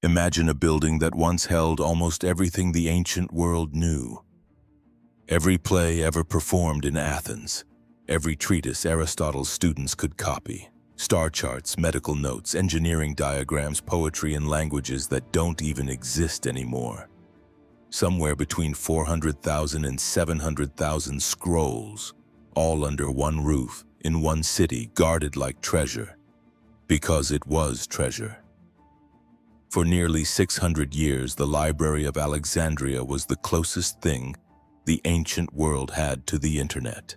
Imagine a building that once held almost everything the ancient world knew. Every play ever performed in Athens, every treatise Aristotle's students could copy, star charts, medical notes, engineering diagrams, poetry, and languages that don't even exist anymore. Somewhere between 400,000 and 700,000 scrolls, all under one roof, in one city, guarded like treasure, because it was treasure. For nearly 600 years, the Library of Alexandria was the closest thing the ancient world had to the internet.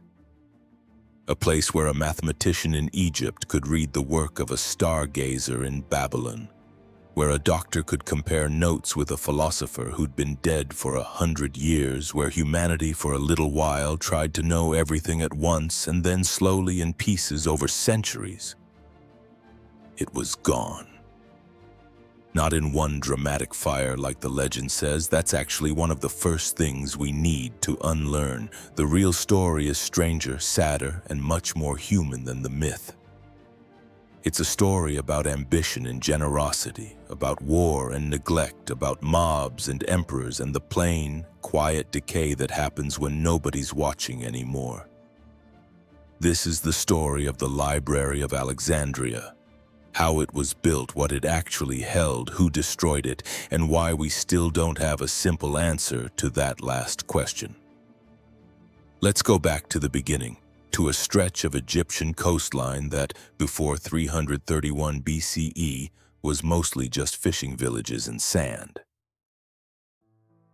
A place where a mathematician in Egypt could read the work of a stargazer in Babylon, where a doctor could compare notes with a philosopher who'd been dead for 100 years, where humanity for a little while tried to know everything at once and then slowly in pieces over centuries. It was gone. Not in one dramatic fire like the legend says. That's actually one of the first things we need to unlearn. The real story is stranger, sadder, and much more human than the myth. It's a story about ambition and generosity, about war and neglect, about mobs and emperors and the plain, quiet decay that happens when nobody's watching anymore. This is the story of the Library of Alexandria. How it was built, what it actually held, who destroyed it, and why we still don't have a simple answer to that last question. Let's go back to the beginning, to a stretch of Egyptian coastline that, before 331 BCE, was mostly just fishing villages and sand.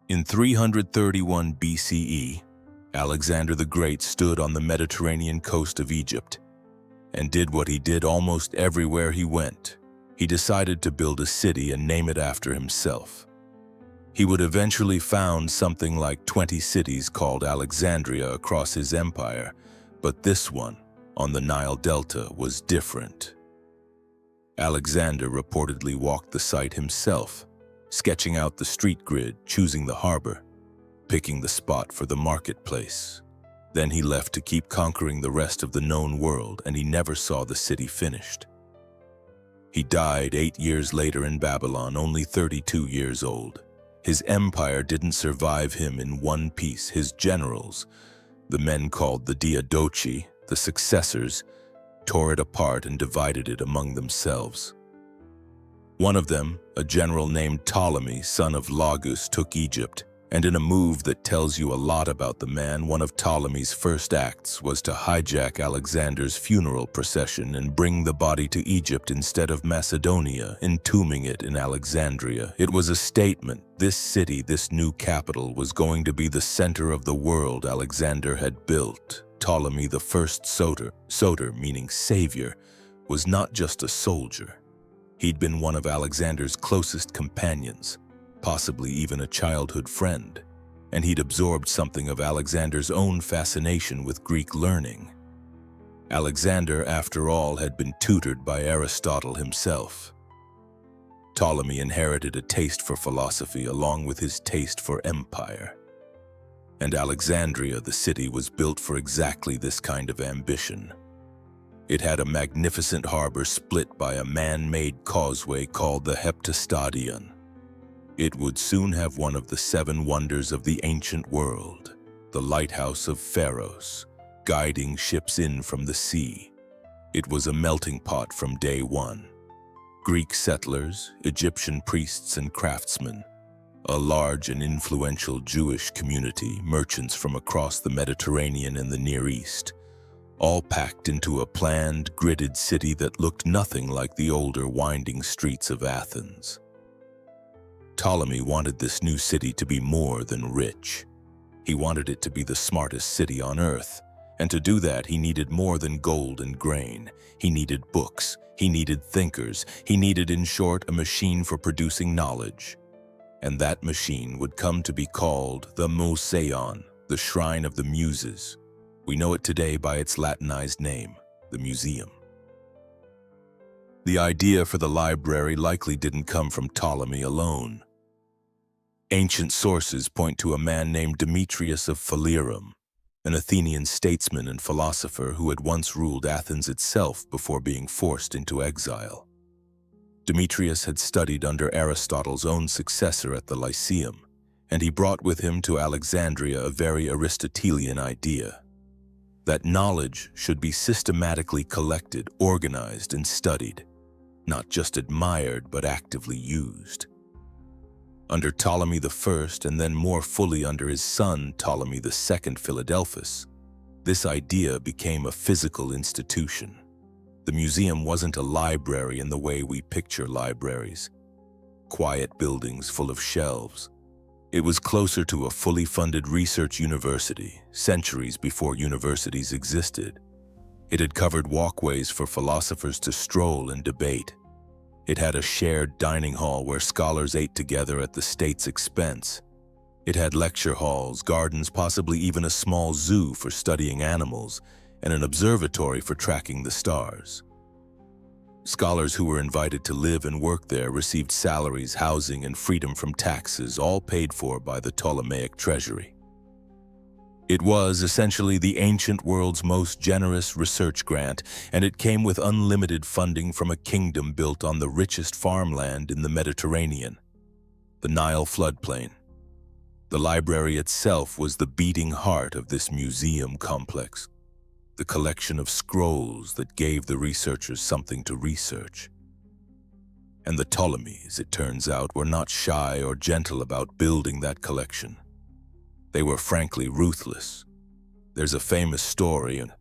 In 331 BCE, Alexander the Great stood on the Mediterranean coast of Egypt and did what he did almost everywhere he went. He decided to build a city and name it after himself. He would eventually found something like 20 cities called Alexandria across his empire, but this one, on the Nile Delta, was different. Alexander reportedly walked the site himself, sketching out the street grid, choosing the harbor, picking the spot for the marketplace. Then he left to keep conquering the rest of the known world, and he never saw the city finished. He died 8 years later in Babylon, only 32 years old. His empire didn't survive him in one piece. His generals, the men called the Diadochi, the successors, tore it apart and divided it among themselves. One of them, a general named Ptolemy, son of Lagus, took Egypt, and in a move that tells you a lot about the man, one of Ptolemy's first acts was to hijack Alexander's funeral procession and bring the body to Egypt instead of Macedonia, entombing it in Alexandria. It was a statement. This city, this new capital, was going to be the center of the world Alexander had built. Ptolemy the first Soter meaning savior, was not just a soldier. He'd been one of Alexander's closest companions, possibly even a childhood friend, and he'd absorbed something of Alexander's own fascination with Greek learning. Alexander, after all, had been tutored by Aristotle himself. Ptolemy inherited a taste for philosophy along with his taste for empire. And Alexandria, the city, was built for exactly this kind of ambition. It had a magnificent harbor split by a man-made causeway called the Heptastadion. It would soon have one of the 7 wonders of the ancient world, the lighthouse of Pharos, guiding ships in from the sea. It was a melting pot from day one. Greek settlers, Egyptian priests and craftsmen, a large and influential Jewish community, merchants from across the Mediterranean and the Near East, all packed into a planned, gridded city that looked nothing like the older, winding streets of Athens. Ptolemy wanted this new city to be more than rich. He wanted it to be the smartest city on earth, and to do that he needed more than gold and grain. He needed books, he needed thinkers, he needed, in short, a machine for producing knowledge. And that machine would come to be called the Mouseion, the Shrine of the Muses. We know it today by its Latinized name, the Museum. The idea for the library likely didn't come from Ptolemy alone. Ancient sources point to a man named Demetrius of Phalerum, an Athenian statesman and philosopher who had once ruled Athens itself before being forced into exile. Demetrius had studied under Aristotle's own successor at the Lyceum, and he brought with him to Alexandria a very Aristotelian idea: that knowledge should be systematically collected, organized, and studied, not just admired but actively used. Under Ptolemy I, and then more fully under his son Ptolemy II Philadelphus, this idea became a physical institution. The museum wasn't a library in the way we picture libraries, quiet buildings full of shelves. It was closer to a fully funded research university, centuries before universities existed. It had covered walkways for philosophers to stroll and debate. It had a shared dining hall where scholars ate together at the state's expense. It had lecture halls, gardens, possibly even a small zoo for studying animals, and an observatory for tracking the stars. Scholars who were invited to live and work there received salaries, housing, and freedom from taxes, all paid for by the Ptolemaic treasury. It was essentially the ancient world's most generous research grant, and it came with unlimited funding from a kingdom built on the richest farmland in the Mediterranean, the Nile floodplain. The library itself was the beating heart of this museum complex, the collection of scrolls that gave the researchers something to research. And the Ptolemies, it turns out, were not shy or gentle about building that collection. They were frankly ruthless. There's a famous story, and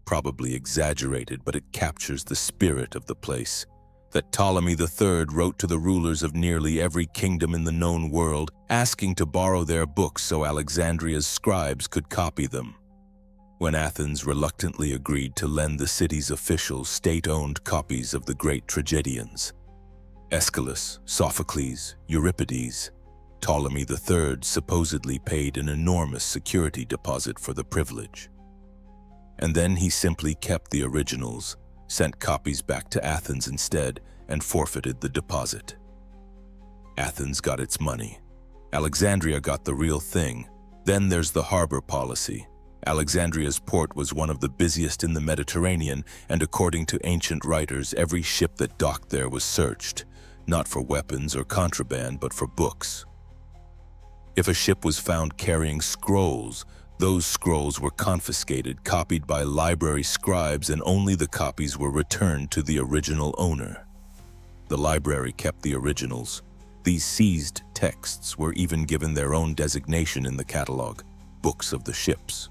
probably exaggerated, but it captures the spirit of the place, that Ptolemy III wrote to the rulers of nearly every kingdom in the known world, asking to borrow their books so Alexandria's scribes could copy them. When Athens reluctantly agreed to lend the city's officials state-owned copies of the great tragedians, Aeschylus, Sophocles, Euripides, Ptolemy III supposedly paid an enormous security deposit for the privilege. And then he simply kept the originals, sent copies back to Athens instead, and forfeited the deposit. Athens got its money. Alexandria got the real thing. Then there's the harbor policy. Alexandria's port was one of the busiest in the Mediterranean, and according to ancient writers, every ship that docked there was searched, not for weapons or contraband, but for books. If a ship was found carrying scrolls, those scrolls were confiscated, copied by library scribes, and only the copies were returned to the original owner. The library kept the originals. These seized texts were even given their own designation in the catalog, books of the ships.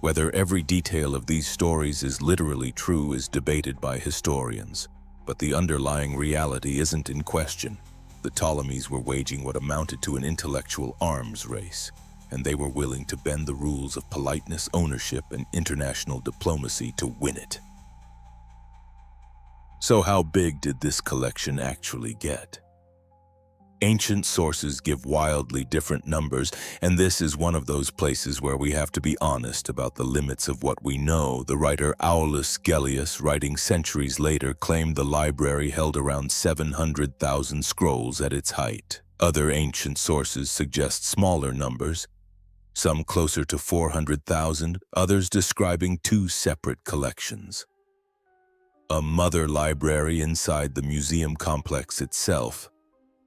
Whether every detail of these stories is literally true is debated by historians, but the underlying reality isn't in question. The Ptolemies were waging what amounted to an intellectual arms race, and they were willing to bend the rules of politeness, ownership, and international diplomacy to win it. So how big did this collection actually get? Ancient sources give wildly different numbers, and this is one of those places where we have to be honest about the limits of what we know. The writer Aulus Gellius, writing centuries later, claimed the library held around 700,000 scrolls at its height. Other ancient sources suggest smaller numbers, some closer to 400,000, others describing two separate collections. A mother library inside the museum complex itself,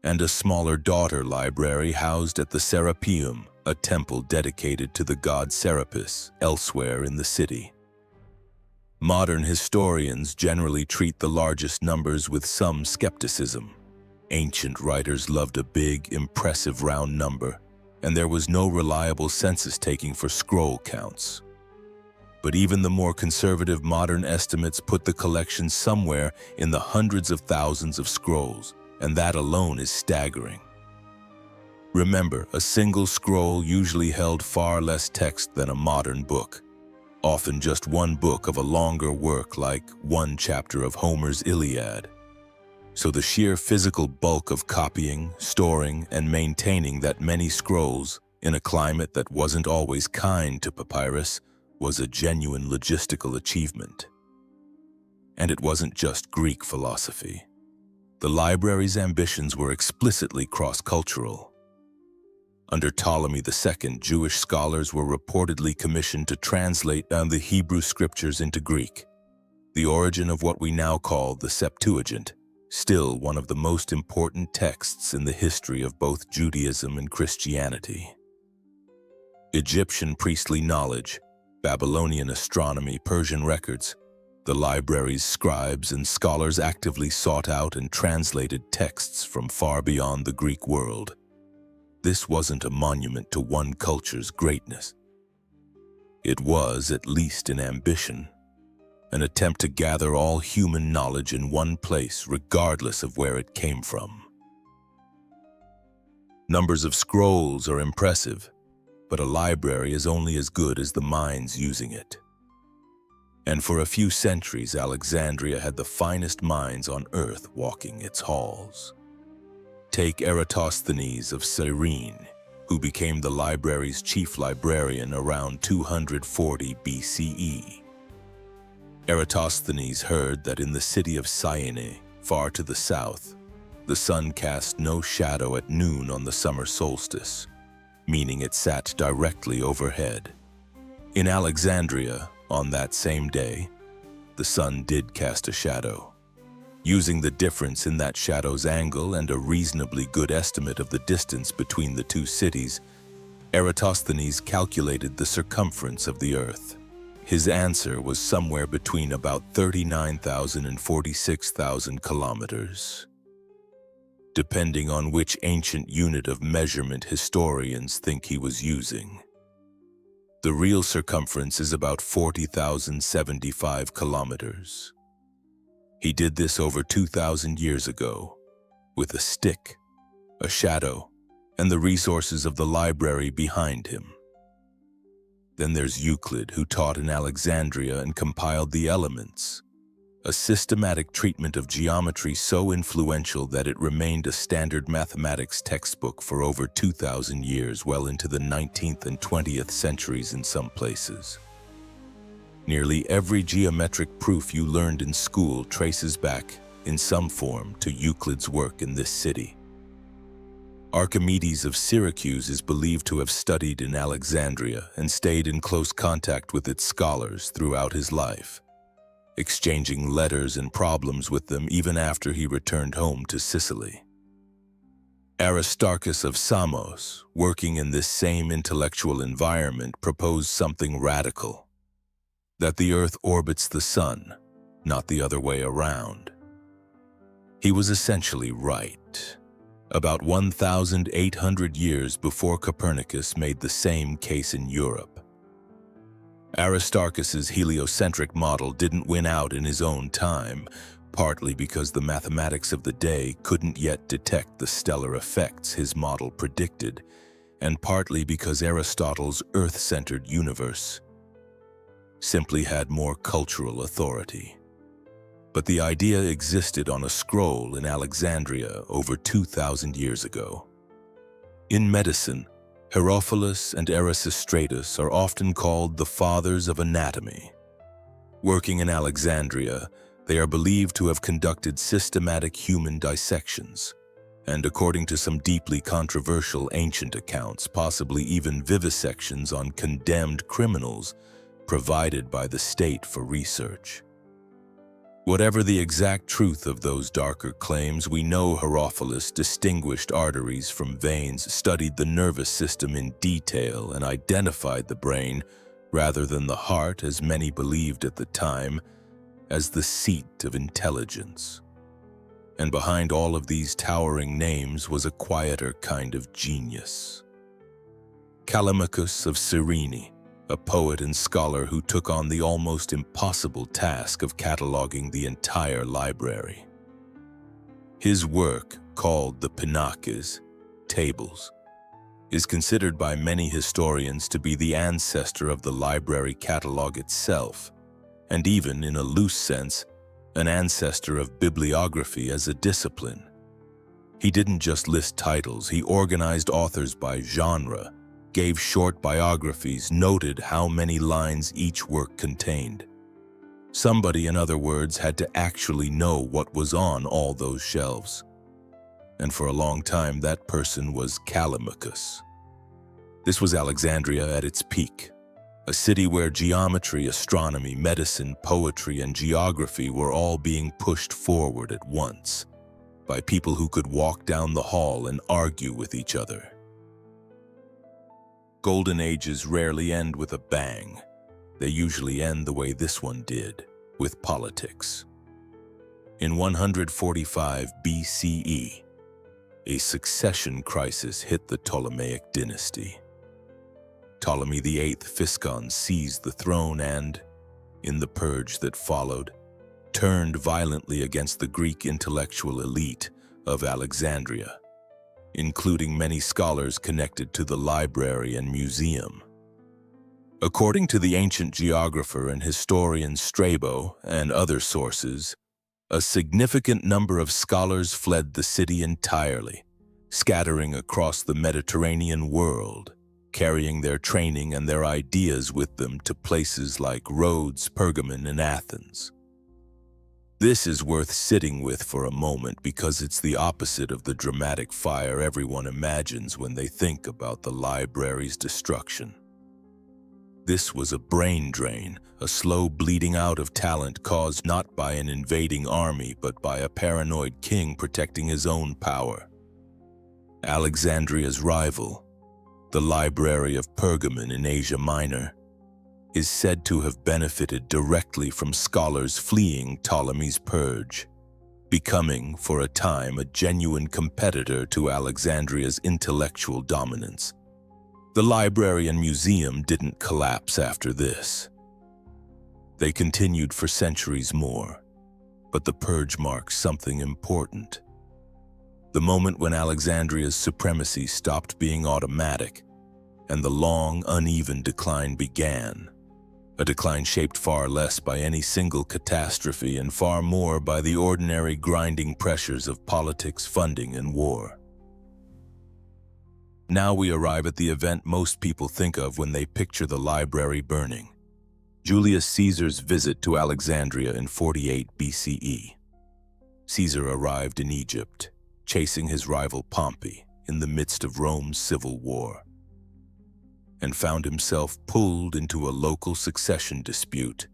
and a smaller daughter library housed at the Serapeum, a temple dedicated to the god Serapis, elsewhere in the city. Modern historians generally treat the largest numbers with some skepticism. Ancient writers loved a big, impressive round number, and there was no reliable census taking for scroll counts. But even the more conservative modern estimates put the collection somewhere in the hundreds of thousands of scrolls, and that alone is staggering. Remember, a single scroll usually held far less text than a modern book, often just one book of a longer work like one chapter of Homer's Iliad. So the sheer physical bulk of copying, storing, and maintaining that many scrolls in a climate that wasn't always kind to papyrus was a genuine logistical achievement. And it wasn't just Greek philosophy. The library's ambitions were explicitly cross-cultural. Under Ptolemy II, Jewish scholars were reportedly commissioned to translate the Hebrew scriptures into Greek, the origin of what we now call the Septuagint, still one of the most important texts in the history of both Judaism and Christianity. Egyptian priestly knowledge, Babylonian astronomy, Persian records, the library's scribes and scholars actively sought out and translated texts from far beyond the Greek world. This wasn't a monument to one culture's greatness. It was, at least in ambition, an attempt to gather all human knowledge in one place, regardless of where it came from. Numbers of scrolls are impressive, but a library is only as good as the minds using it. And for a few centuries, Alexandria had the finest minds on earth walking its halls. Take Eratosthenes of Cyrene, who became the library's chief librarian around 240 BCE. Eratosthenes heard that in the city of Syene, far to the south, the sun cast no shadow at noon on the summer solstice, meaning it sat directly overhead. In Alexandria, on that same day, the sun did cast a shadow. Using the difference in that shadow's angle and a reasonably good estimate of the distance between the two cities, Eratosthenes calculated the circumference of the earth. His answer was somewhere between about 39,000 and 46,000 kilometers, depending on which ancient unit of measurement historians think he was using. The real circumference is about 40,075 kilometers. He did this over 2,000 years ago, with a stick, a shadow, and the resources of the library behind him. Then there's Euclid, who taught in Alexandria and compiled the Elements, a systematic treatment of geometry so influential that it remained a standard mathematics textbook for over 2,000 years, well into the 19th and 20th centuries in some places. Nearly every geometric proof you learned in school traces back, in some form, to Euclid's work in this city. Archimedes of Syracuse is believed to have studied in Alexandria and stayed in close contact with its scholars throughout his life, exchanging letters and problems with them even after he returned home to Sicily. Aristarchus of Samos, working in this same intellectual environment, proposed something radical: that the earth orbits the sun, not the other way around. He was essentially right, about 1,800 years before Copernicus made the same case in Europe. Aristarchus's heliocentric model didn't win out in his own time, partly because the mathematics of the day couldn't yet detect the stellar effects his model predicted, and partly because Aristotle's Earth-centered universe simply had more cultural authority. But the idea existed on a scroll in Alexandria over 2,000 years ago. In medicine, Herophilus and Aristarchus are often called the fathers of anatomy. Working in Alexandria, they are believed to have conducted systematic human dissections, and according to some deeply controversial ancient accounts, possibly even vivisections on condemned criminals provided by the state for research. Whatever the exact truth of those darker claims, we know Herophilus distinguished arteries from veins, studied the nervous system in detail, and identified the brain, rather than the heart, as many believed at the time, as the seat of intelligence. And behind all of these towering names was a quieter kind of genius. Callimachus of Cyrene, a poet and scholar who took on the almost impossible task of cataloging the entire library. His work, called the Pinakes, tables, is considered by many historians to be the ancestor of the library catalog itself, and even, in a loose sense, an ancestor of bibliography as a discipline. He didn't just list titles, he organized authors by genre, gave short biographies, noted how many lines each work contained. Somebody, in other words, had to actually know what was on all those shelves. And for a long time, that person was Callimachus. This was Alexandria at its peak, a city where geometry, astronomy, medicine, poetry, and geography were all being pushed forward at once. by people who could walk down the hall and argue with each other. Golden ages rarely end with a bang. They usually end the way this one did, with politics. In 145 BCE, a succession crisis hit the Ptolemaic dynasty. Ptolemy VIII Physcon seized the throne and, in the purge that followed, turned violently against the Greek intellectual elite of Alexandria, including many scholars connected to the library and museum. According to the ancient geographer and historian Strabo and other sources, a significant number of scholars fled the city entirely, scattering across the Mediterranean world, carrying their training and their ideas with them to places like Rhodes, Pergamon, and Athens. This is worth sitting with for a moment because it's the opposite of the dramatic fire everyone imagines when they think about the library's destruction. This was a brain drain, a slow bleeding out of talent caused not by an invading army but by a paranoid king protecting his own power. Alexandria's rival, the Library of Pergamon in Asia Minor, is said to have benefited directly from scholars fleeing Ptolemy's purge, becoming, for a time, a genuine competitor to Alexandria's intellectual dominance. The library and museum didn't collapse after this. They continued for centuries more, but the purge marks something important. The moment when Alexandria's supremacy stopped being automatic and the long, uneven decline began, a decline shaped far less by any single catastrophe and far more by the ordinary grinding pressures of politics, funding, and war. Now we arrive at the event most people think of when they picture the library burning: Julius Caesar's visit to Alexandria in 48 BCE. Caesar arrived in Egypt, chasing his rival Pompey in the midst of Rome's civil war, and found himself pulled into a local succession dispute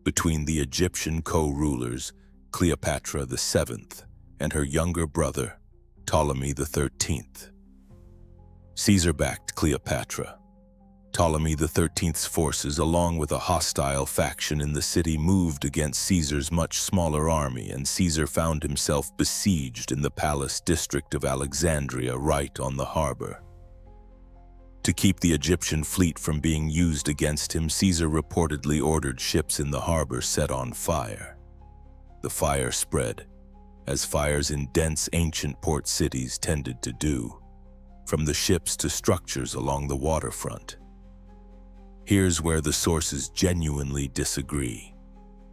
between the Egyptian co-rulers Cleopatra VII and her younger brother Ptolemy XIII. Caesar backed Cleopatra. Ptolemy XIII's forces, along with a hostile faction in the city, moved against Caesar's much smaller army, and Caesar found himself besieged in the palace district of Alexandria, right on the harbor. To keep the Egyptian fleet from being used against him, Caesar reportedly ordered ships in the harbor set on fire. The fire spread, as fires in dense ancient port cities tended to do, from the ships to structures along the waterfront. Here's where the sources genuinely disagree,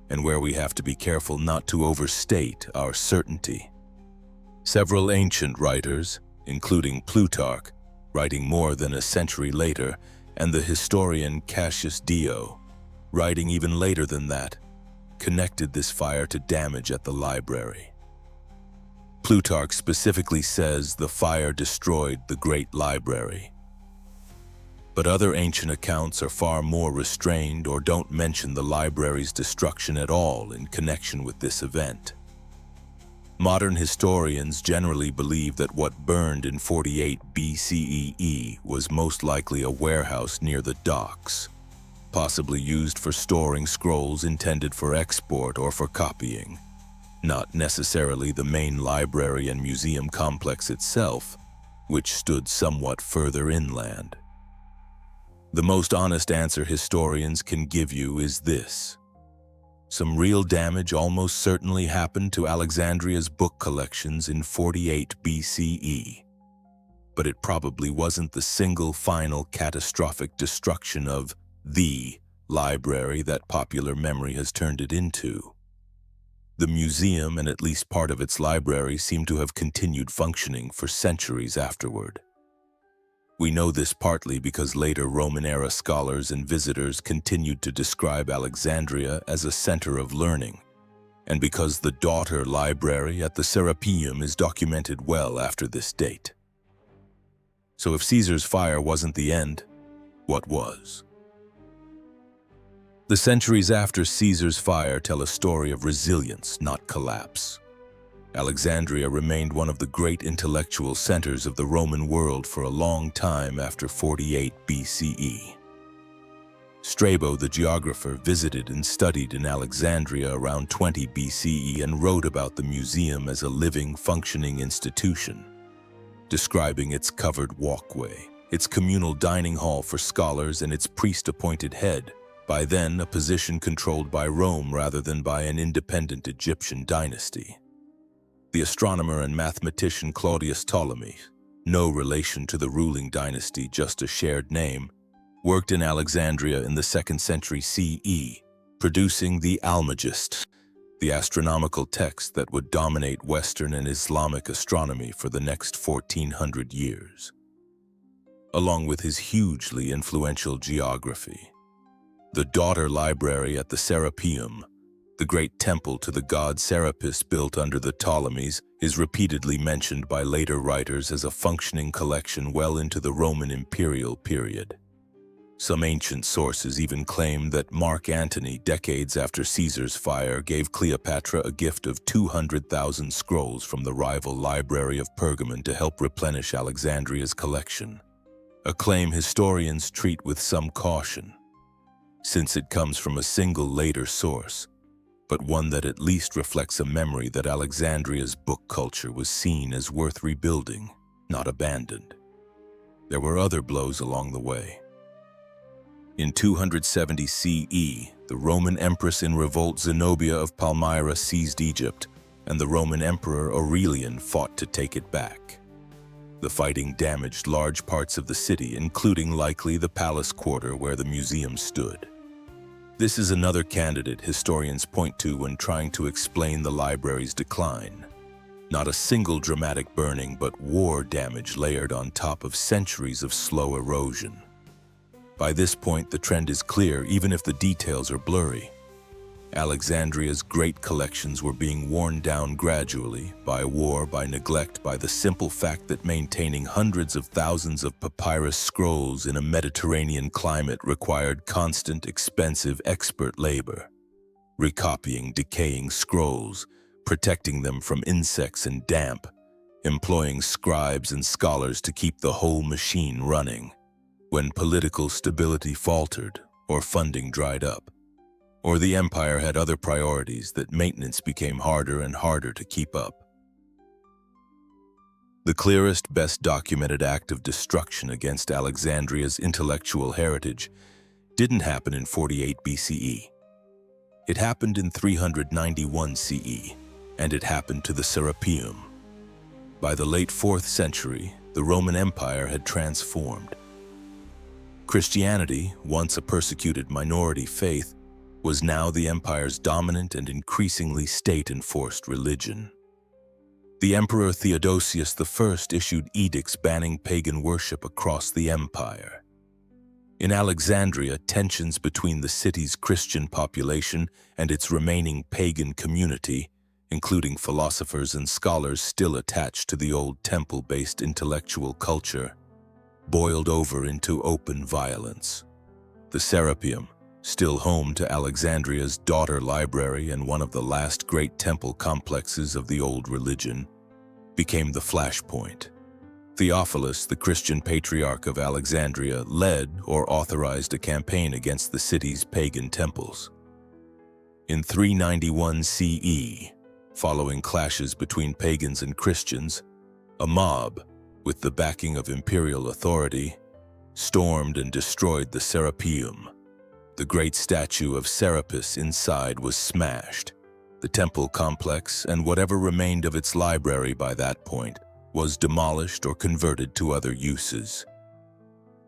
and where we have to be careful not to overstate our certainty. Several ancient writers, including Plutarch, writing more than a century later, and the historian Cassius Dio, writing even later than that, connected this fire to damage at the library. Plutarch specifically says the fire destroyed the great library. But other ancient accounts are far more restrained or don't mention the library's destruction at all in connection with this event. Modern historians generally believe that what burned in 48 BCE was most likely a warehouse near the docks, possibly used for storing scrolls intended for export or for copying, not necessarily the main library and museum complex itself, which stood somewhat further inland. The most honest answer historians can give you is this: some real damage almost certainly happened to Alexandria's book collections in 48 BCE, but it probably wasn't the single final catastrophic destruction of the library that popular memory has turned it into. The museum and at least part of its library seem to have continued functioning for centuries afterward. We know this partly because later Roman-era scholars and visitors continued to describe Alexandria as a center of learning, and because the daughter library at the Serapeum is documented well after this date. So if Caesar's fire wasn't the end, what was? The centuries after Caesar's fire tell a story of resilience, not collapse. Alexandria remained one of the great intellectual centers of the Roman world for a long time after 48 BCE. Strabo, the geographer, visited and studied in Alexandria around 20 BCE and wrote about the museum as a living, functioning institution, describing its covered walkway, its communal dining hall for scholars, and its priest-appointed head, by then a position controlled by Rome rather than by an independent Egyptian dynasty. The astronomer and mathematician Claudius Ptolemy, no relation to the ruling dynasty, just a shared name, worked in Alexandria in the 2nd century CE, producing the Almagest, the astronomical text that would dominate Western and Islamic astronomy for the next 1400 years. Along with his hugely influential geography, the daughter library at the Serapeum, the great temple to the god Serapis built under the Ptolemies, is repeatedly mentioned by later writers as a functioning collection well into the Roman imperial period. Some ancient sources even claim that Mark Antony, decades after Caesar's fire, gave Cleopatra a gift of 200,000 scrolls from the rival Library of Pergamon to help replenish Alexandria's collection, a claim historians treat with some caution, since it comes from a single later source, but one that at least reflects a memory that Alexandria's book culture was seen as worth rebuilding, not abandoned. There were other blows along the way. In 270 CE, the Roman empress in revolt Zenobia of Palmyra seized Egypt, and the Roman emperor Aurelian fought to take it back. The fighting damaged large parts of the city, including likely the palace quarter where the museum stood. This is another candidate historians point to when trying to explain the library's decline. Not a single dramatic burning, but war damage layered on top of centuries of slow erosion. By this point, the trend is clear, even if the details are blurry. Alexandria's great collections were being worn down gradually, by war, by neglect, by the simple fact that maintaining hundreds of thousands of papyrus scrolls in a Mediterranean climate required constant, expensive, expert labor. Recopying decaying scrolls, protecting them from insects and damp, employing scribes and scholars to keep the whole machine running. When political stability faltered, or funding dried up, or the empire had other priorities, that maintenance became harder and harder to keep up. The clearest, best documented act of destruction against Alexandria's intellectual heritage didn't happen in 48 BCE. It happened in 391 CE, and it happened to the Serapeum. By the late 4th century, the Roman Empire had transformed. Christianity, once a persecuted minority faith, was now the empire's dominant and increasingly state-enforced religion. The Emperor Theodosius I issued edicts banning pagan worship across the empire. In Alexandria, tensions between the city's Christian population and its remaining pagan community, including philosophers and scholars still attached to the old temple-based intellectual culture, boiled over into open violence. The Serapeum, still home to Alexandria's daughter library and one of the last great temple complexes of the old religion, became the flashpoint. Theophilus, the Christian patriarch of Alexandria, led or authorized a campaign against the city's pagan temples. In 391 CE, following clashes between pagans and Christians, a mob, with the backing of imperial authority, stormed and destroyed the Serapeum. The great statue of Serapis inside was smashed. The temple complex, and whatever remained of its library by that point, was demolished or converted to other uses.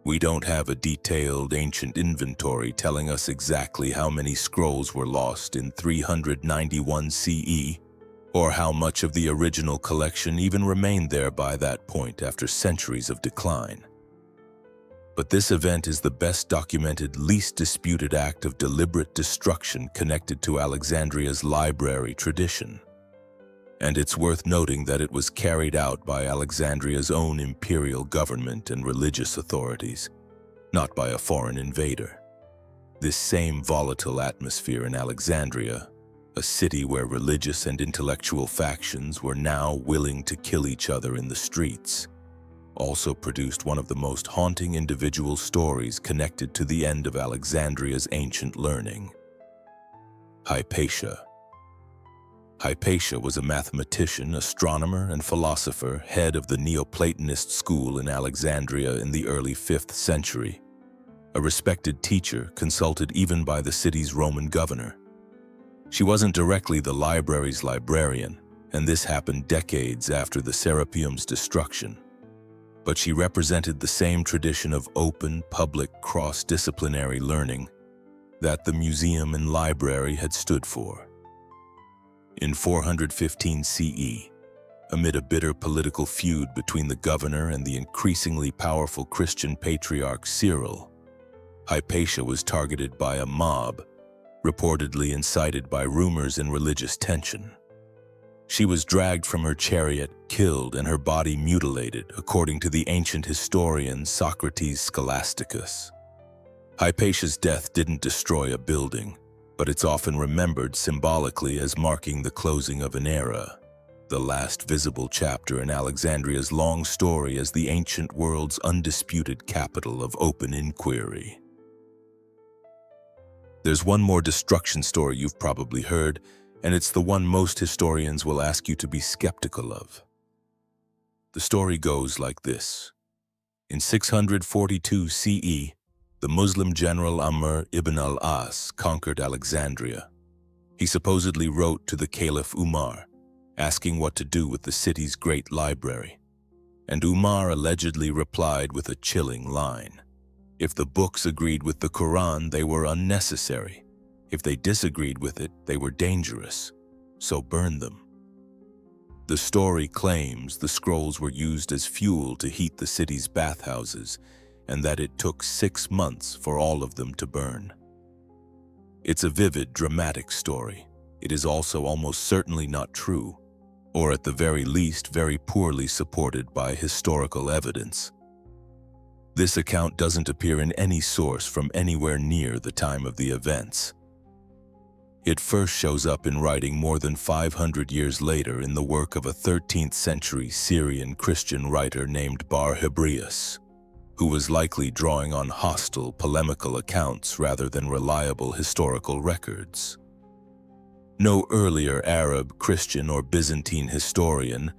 We don't have a detailed ancient inventory telling us exactly how many scrolls were lost in 391 CE, or how much of the original collection even remained there by that point after centuries of decline. But this event is the best documented, least disputed act of deliberate destruction connected to Alexandria's library tradition. And it's worth noting that it was carried out by Alexandria's own imperial government and religious authorities, not by a foreign invader. This same volatile atmosphere in Alexandria, a city where religious and intellectual factions were now willing to kill each other in the streets, also produced one of the most haunting individual stories connected to the end of Alexandria's ancient learning. Hypatia. Hypatia was a mathematician, astronomer, and philosopher, head of the Neoplatonist school in Alexandria in the early 5th century. A respected teacher, consulted even by the city's Roman governor. She wasn't directly the library's librarian, and this happened decades after the Serapeum's destruction. But she represented the same tradition of open, public, cross-disciplinary learning that the museum and library had stood for. In 415 CE, amid a bitter political feud between the governor and the increasingly powerful Christian patriarch Cyril, Hypatia was targeted by a mob, reportedly incited by rumors and religious tension. She was dragged from her chariot, killed, and her body mutilated, according to the ancient historian Socrates Scholasticus. Hypatia's death didn't destroy a building, but it's often remembered symbolically as marking the closing of an era, the last visible chapter in Alexandria's long story as the ancient world's undisputed capital of open inquiry. There's one more destruction story you've probably heard, and it's the one most historians will ask you to be skeptical of. The story goes like this. In 642 CE, the Muslim general Amr ibn al-As conquered Alexandria. He supposedly wrote to the Caliph Umar, asking what to do with the city's great library. And Umar allegedly replied with a chilling line. If the books agreed with the Quran, they were unnecessary. If they disagreed with it, they were dangerous. So burn them. The story claims the scrolls were used as fuel to heat the city's bathhouses, and that it took 6 months for all of them to burn. It's a vivid, dramatic story. It is also almost certainly not true, or at the very least very poorly supported by historical evidence. This account doesn't appear in any source from anywhere near the time of the events. It first shows up in writing more than 500 years later in the work of a 13th century Syrian Christian writer named Bar-Hebraeus, who was likely drawing on hostile polemical accounts rather than reliable historical records. No earlier Arab, Christian, or Byzantine historian,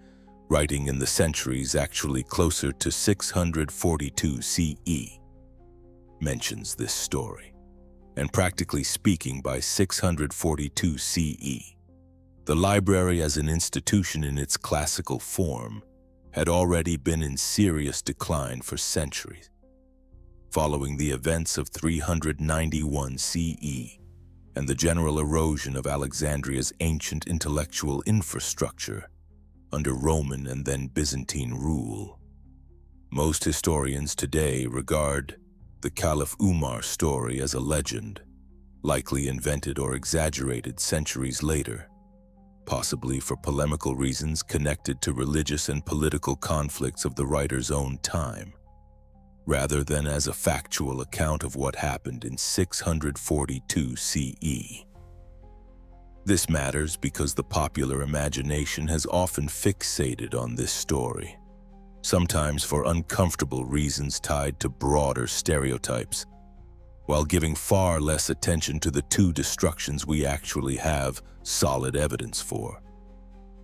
writing in the centuries actually closer to 642 CE, mentions this story. And practically speaking, by 642 CE, the library as an institution in its classical form had already been in serious decline for centuries. Following the events of 391 CE and the general erosion of Alexandria's ancient intellectual infrastructure under Roman and then Byzantine rule, most historians today regard the Caliph Umar story as a legend, likely invented or exaggerated centuries later, possibly for polemical reasons connected to religious and political conflicts of the writer's own time, rather than as a factual account of what happened in 642 CE. This matters because the popular imagination has often fixated on this story, sometimes for uncomfortable reasons tied to broader stereotypes, while giving far less attention to the two destructions we actually have solid evidence for: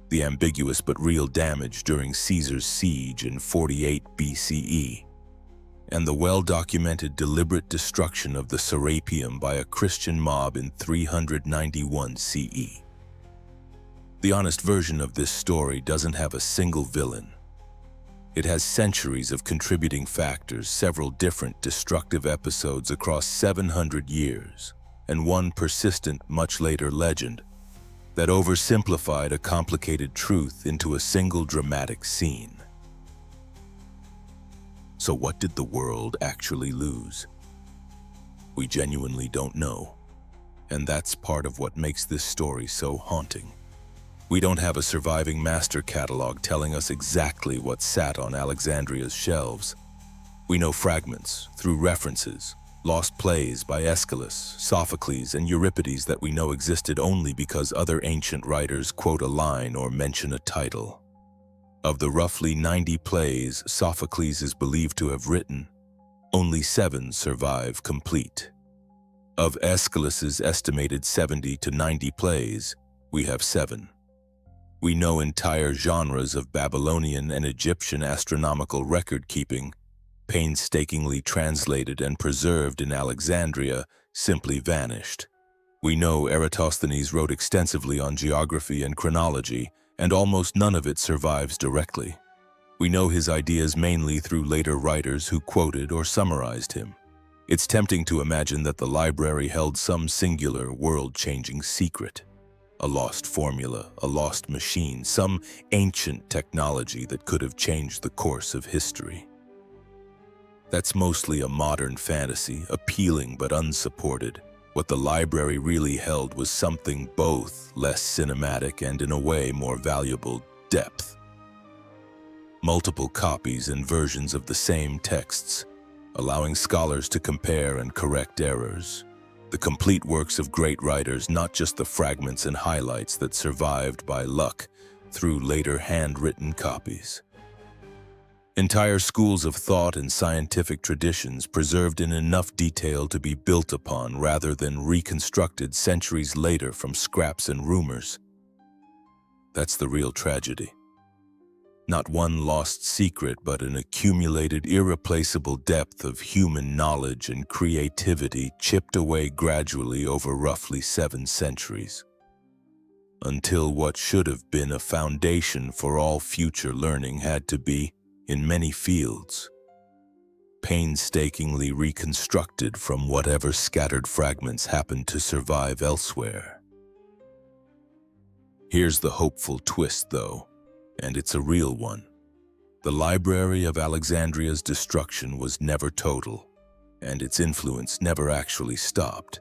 the ambiguous but real damage during Caesar's siege in 48 BCE, and the well-documented deliberate destruction of the Serapeum by a Christian mob in 391 CE. The honest version of this story doesn't have a single villain. It has centuries of contributing factors, several different destructive episodes across 700 years, and one persistent, much later legend that oversimplified a complicated truth into a single dramatic scene. So what did the world actually lose? We genuinely don't know, and that's part of what makes this story so haunting. We don't have a surviving master catalog telling us exactly what sat on Alexandria's shelves. We know fragments through references, Lost plays by Aeschylus, Sophocles, and Euripides that we know existed only because other ancient writers quote a line or mention a title. Of the roughly 90 plays Sophocles is believed to have written, only 7 survive complete. Of Aeschylus's estimated 70 to 90 plays, we have 7. We know entire genres of Babylonian and Egyptian astronomical record-keeping, painstakingly translated and preserved in Alexandria, simply vanished. We know Eratosthenes wrote extensively on geography and chronology, and almost none of it survives directly. We know his ideas mainly through later writers who quoted or summarized him. It's tempting to imagine that the library held some singular, world-changing secret. A lost formula, a lost machine, some ancient technology that could have changed the course of history. That's mostly a modern fantasy, appealing but unsupported. What the library really held was something both less cinematic and, in a way, more valuable: depth. Multiple copies and versions of the same texts, allowing scholars to compare and correct errors. The complete works of great writers, not just the fragments and highlights that survived by luck through later handwritten copies. Entire schools of thought and scientific traditions preserved in enough detail to be built upon rather than reconstructed centuries later from scraps and rumors. That's the real tragedy. Not one lost secret, but an accumulated, irreplaceable depth of human knowledge and creativity chipped away gradually over roughly 7 centuries. Until what should have been a foundation for all future learning had to be, in many fields, painstakingly reconstructed from whatever scattered fragments happened to survive elsewhere. Here's the hopeful twist, though, and it's a real one. The Library of Alexandria's destruction was never total, and its influence never actually stopped.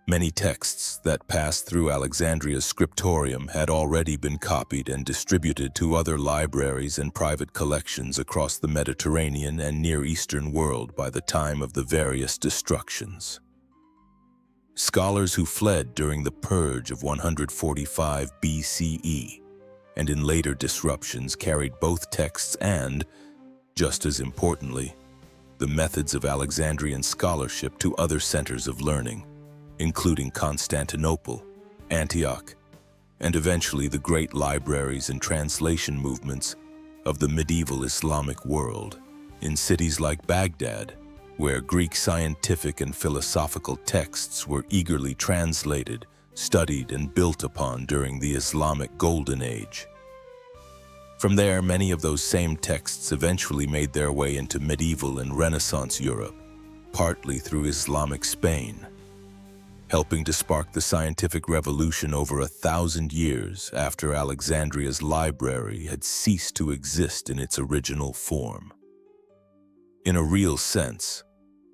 Many texts that passed through Alexandria's scriptorium had already been copied and distributed to other libraries and private collections across the Mediterranean and Near Eastern world by the time of the various destructions. Scholars who fled during the Purge of 145 BCE and in later disruptions carried both texts and, just as importantly, the methods of Alexandrian scholarship to other centers of learning, including Constantinople, Antioch, and eventually the great libraries and translation movements of the medieval Islamic world. In cities like Baghdad, where Greek scientific and philosophical texts were eagerly translated, studied, and built upon during the Islamic Golden Age. From there, many of those same texts eventually made their way into medieval and Renaissance Europe, partly through Islamic Spain, helping to spark the scientific revolution over 1,000 years after Alexandria's library had ceased to exist in its original form. In a real sense,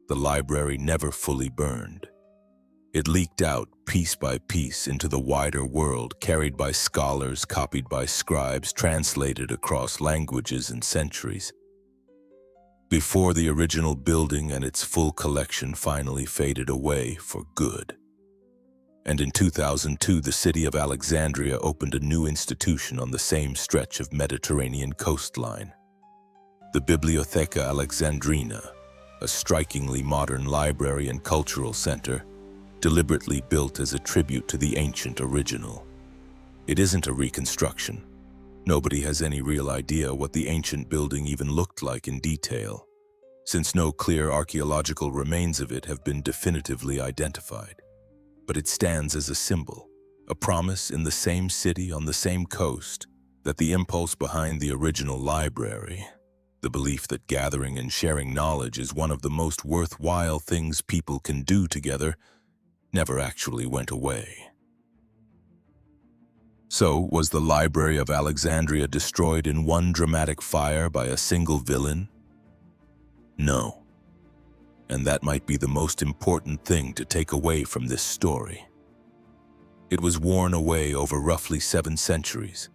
the library never fully burned. It leaked out piece by piece into the wider world, carried by scholars, copied by scribes, translated across languages and centuries, before the original building and its full collection finally faded away for good. And in 2002, the city of Alexandria opened a new institution on the same stretch of Mediterranean coastline, the Bibliotheca Alexandrina, a strikingly modern library and cultural center, deliberately built as a tribute to the ancient original. It isn't a reconstruction. Nobody has any real idea what the ancient building even looked like in detail, since no clear archaeological remains of it have been definitively identified. But it stands as a symbol, a promise in the same city on the same coast that the impulse behind the original library, the belief that gathering and sharing knowledge is one of the most worthwhile things people can do together, never actually went away. So, was the Library of Alexandria destroyed in one dramatic fire by a single villain? No. And that might be the most important thing to take away from this story. It was worn away over roughly 7 centuries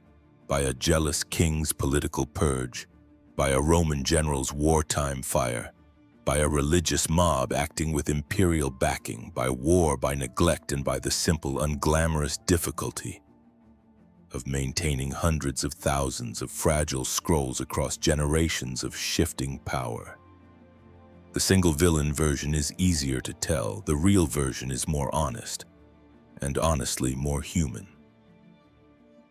by a jealous king's political purge, by a Roman general's wartime fire, by a religious mob acting with imperial backing, by war, by neglect, and by the simple, unglamorous difficulty of maintaining hundreds of thousands of fragile scrolls across generations of shifting power. The single villain version is easier to tell. The real version is more honest, and honestly more human.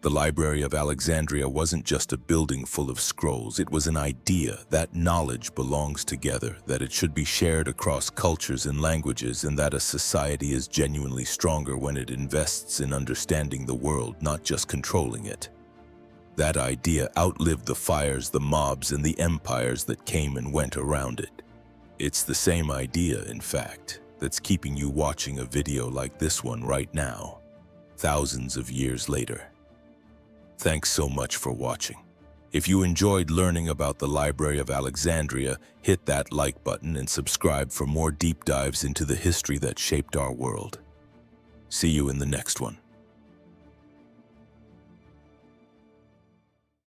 The Library of Alexandria wasn't just a building full of scrolls, it was an idea that knowledge belongs together, that it should be shared across cultures and languages, and that a society is genuinely stronger when it invests in understanding the world, not just controlling it. That idea outlived the fires, the mobs, and the empires that came and went around it. It's the same idea, in fact, that's keeping you watching a video like this one right now, thousands of years later. Thanks so much for watching. If you enjoyed learning about the Library of Alexandria, hit that like button and subscribe for more deep dives into the history that shaped our world. See you in the next one.